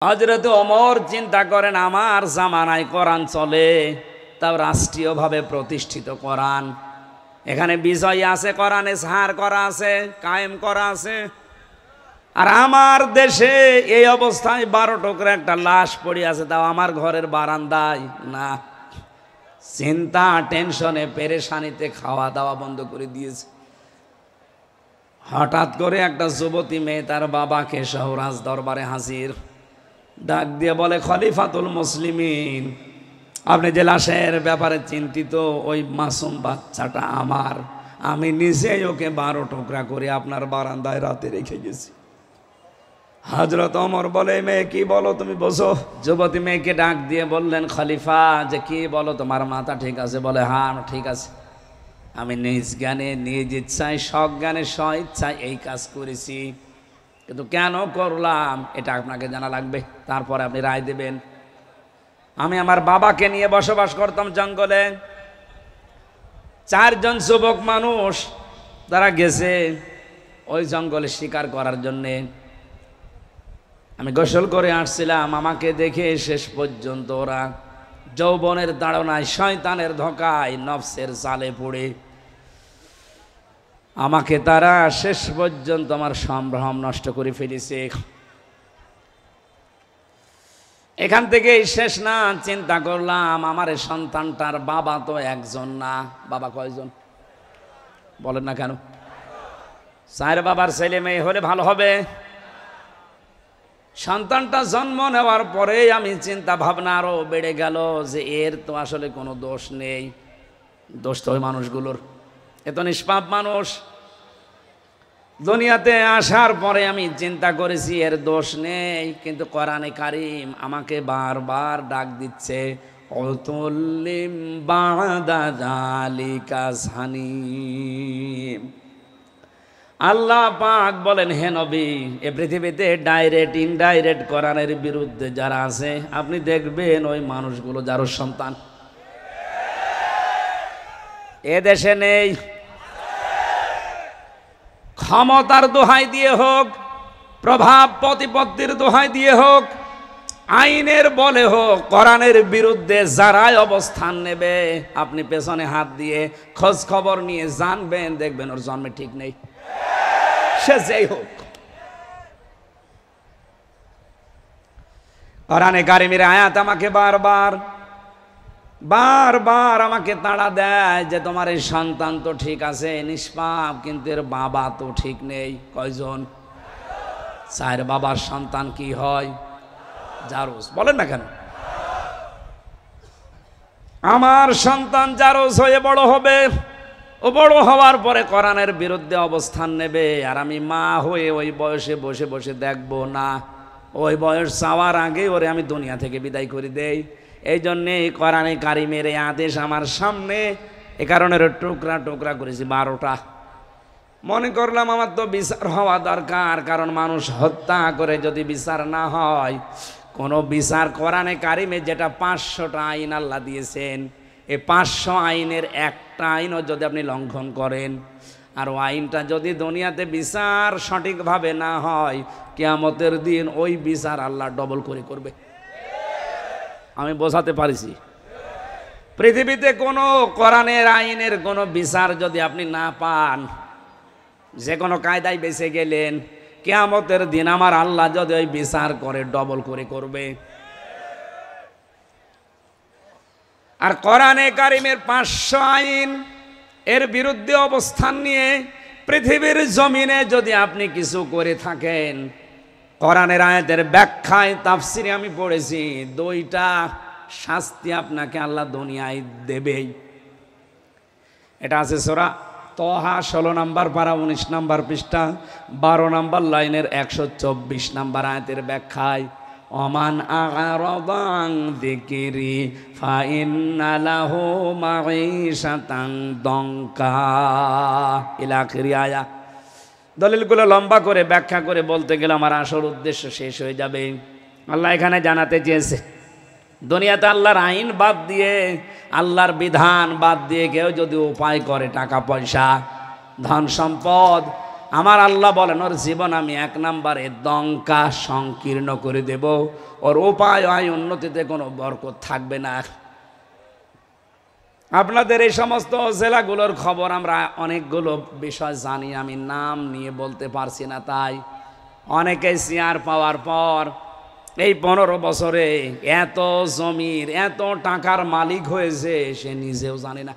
হযরত ওমর চিন্তা করেন আমার জামানায় কোরআন চলে, তাও রাষ্ট্রীয়ভাবে প্রতিষ্ঠিত কোরআন। এখানে বিজয় আছে, কোরআনে সাহার করা আছে, কায়েম করা আছে। আর আমার দেশে এই অবস্থায় 12 টুকরা একটা লাশ পড়ে আছে, তাও আমার ঘরের বারান্দায়। না, চিন্তা টেনশনে পেরেশানিতে খাওয়া দাওয়া বন্ধ করে দিয়েছে। হঠাৎ করে একটা যুবতী মেয়ে তার বাবাকে শাহরাজ দরবারে হাজির, ডাক দিয়ে বলে, খলিফাতুল মুসলিমিন, আপনি যে লাশের ব্যাপারে চিন্তিত, ওই মাসুম বাচ্চাটা আমার, আমি নিজেই ওকে 12 টুকরা করে আপনার বারান্দায় রাতে রেখে গেছি। হযরত ওমর বলে, মেয়ে কি বলো, তুমি বসো। যুবতী মেয়েকে ডাক দিয়ে বললেন, খলিফা, যে কি বলো, তোমার মাথা ঠিক আছে? বলে, হ্যাঁ ঠিক আছে, আমি নিজ জ্ঞানে নিজ ইচ্ছায় সজ্ঞানে স্বইচ্ছায় এই কাজ করেছি, কিন্তু কেন করলাম এটা আপনাকে জানা লাগবে, তারপরে আপনি রায় দেবেন। আমি আমার বাবাকে নিয়ে বসবাস করতাম জঙ্গলে। 4 জন যুবক মানুষ তারা গেছে ওই জঙ্গলে শিকার করার জন্যে। আমি গোসল করে আসছিলাম, আমাকে দেখে শেষ পর্যন্ত ওরা যৌবনের তাড়নায়, শয়তানের ধোঁকায়, নফসের জালে পড়ে আমাকে তারা শেষ পর্যন্ত আমার সম্ভ্রম নষ্ট করে ফেলেছে। এখান থেকেই শেষ না, চিন্তা করলাম আমার এই সন্তানটার বাবা তো একজন না, বাবা কয়জন বলেন না কেন? 4 বাবার ছেলে মেয়ে হলে ভালো হবে। সন্তানটা জন্ম নেওয়ার পরে আমি চিন্তা ভাবনা আরো বেড়ে গেল যে এর তো আসলে কোনো দোষ নেই, দোষ তো ওই মানুষগুলোর। এত নিষ্পাপ মানুষ। দুনিয়াতে আসার পরে আমি চিন্তা করেছি এর দোষ নেই, কিন্তু কোরআনে কারীম আমাকে বারবার ডাক দিচ্ছে, অতুল্লিম বাদা যালিকা জানিম। আল্লাহ পাক বলেন, হে নবী, এ পৃথিবীতে ডাইরেক্ট ইনডাইরেক্ট কোরআনের বিরুদ্ধে যারা আছে, আপনি দেখবেন ওই মানুষগুলো যার সন্তান এ দেশে নেই। ক্ষমতার দোহাই দিয়ে হোক, প্রভাব প্রতিপত্তির দোহাই দিয়ে হোক, আইনের বলে হোক, কোরআনের বিরুদ্ধে যারাই অবস্থান নেবে, আপনি পেছনে হাত দিয়ে খোঁজ খবর নিয়ে জানবেন, দেখবেন ওর জন্মে ঠিক নেই, সে যেই হোক। কোরআনে কারীমের আয়াত আমাকে বারবার আমাকে তাড়া দেয় যে তোমার এই সন্তান তো ঠিক আছে, নিষ্পাপ, কিন্তু এর বাবা তো ঠিক নেই। কয়জন? 4 বাবার সন্তান কি হয়? জারজ। বলেন না কেন? আমার সন্তান জারজ হয়ে বড় হবে, ও বড় হওয়ার পরে কোরআনের বিরুদ্ধে অবস্থান নেবে, আর আমি মা হয়ে ওই বয়সে বসে বসে দেখবো না। ওই বয়স চাওয়ার আগে ওরে আমি দুনিয়া থেকে বিদায় করে দেই। এই জন্যে কোরআনে কারীমের এই আদেশ আমার সামনে, এ কারণে টুকরা টুকরা করেছি 12টা। মনে করলাম আমার তো বিচার হওয়া দরকার, কারণ মানুষ হত্যা করে যদি বিচার না হয়, কোনো বিচার কোরআনে কারীমে যেটা 500টা আইন আল্লাহ দিয়েছেন, এই 500 আইনের একটা আইনও যদি আপনি লঙ্ঘন করেন, আর ওই আইনটা যদি দুনিয়াতে বিচার সঠিকভাবে না হয়, কিয়ামতের দিন ওই বিচার আল্লাহ ডবল করে করবে। আমি বোঝাতে পারিছি? পৃথিবীতে কোনো কোরআনের আইনের কোনো বিচার যদি আপনি না পান, যে কোনো কায়দায় বেঁচে গেলেন, কিয়ামতের দিন আমার আল্লাহ যদি ওই বিচার করে ডবল করে করবে। আর কোরআনে কারীমের 500 আইন এর বিরুদ্ধে অবস্থান নিয়ে পৃথিবীর জমিনে যদি আপনি কিছু করে থাকেন, কোরআনের আয়াতের ব্যাখ্যায় তাফসিরে আমি পড়েছি, 2টা শাস্তি আপনাকে আল্লাহ দুনিয়ায় দেবেই। এটা আছে সূরা তহা 16 নম্বর পারা 19 নম্বর পৃষ্ঠা 12 নম্বর লাইনের 124 নম্বর আয়াতের ব্যাখ্যায়, ওমান আ'রাদা আন যিকরি ফাইন্না লাহু মাঈশাতান দঙ্কা ইলা আখিরি আয়া। দলিলগুলো লম্বা করে ব্যাখ্যা করে বলতে গেলে আমার আসল উদ্দেশ্য শেষ হয়ে যাবে। আল্লাহ এখানে জানাতে চেয়েছে, দুনিয়াতে আল্লাহর আইন বাদ দিয়ে, আল্লাহর বিধান বাদ দিয়ে কেউ যদি উপায় করে টাকা পয়সা, ধন সম্পদ, আমার আল্লাহ বলেন ওর জীবন আমি 1 নম্বরে দঙ্কা সংকীর্ণ করে দেব, ওর উপায় হয় উন্নতিতে কোনো বরকত থাকবে না। আপনাদের এই সমস্ত জেলাগুলোর খবর আমরা অনেকগুলো বিষয় জানি, আমি নাম নিয়ে বলতে পারছি না। তাই অনেকেই চেয়ার পাওয়ার পর এই 15 বছরে এত জমির এত টাকার মালিক হয়েছে সে নিজেও জানে না।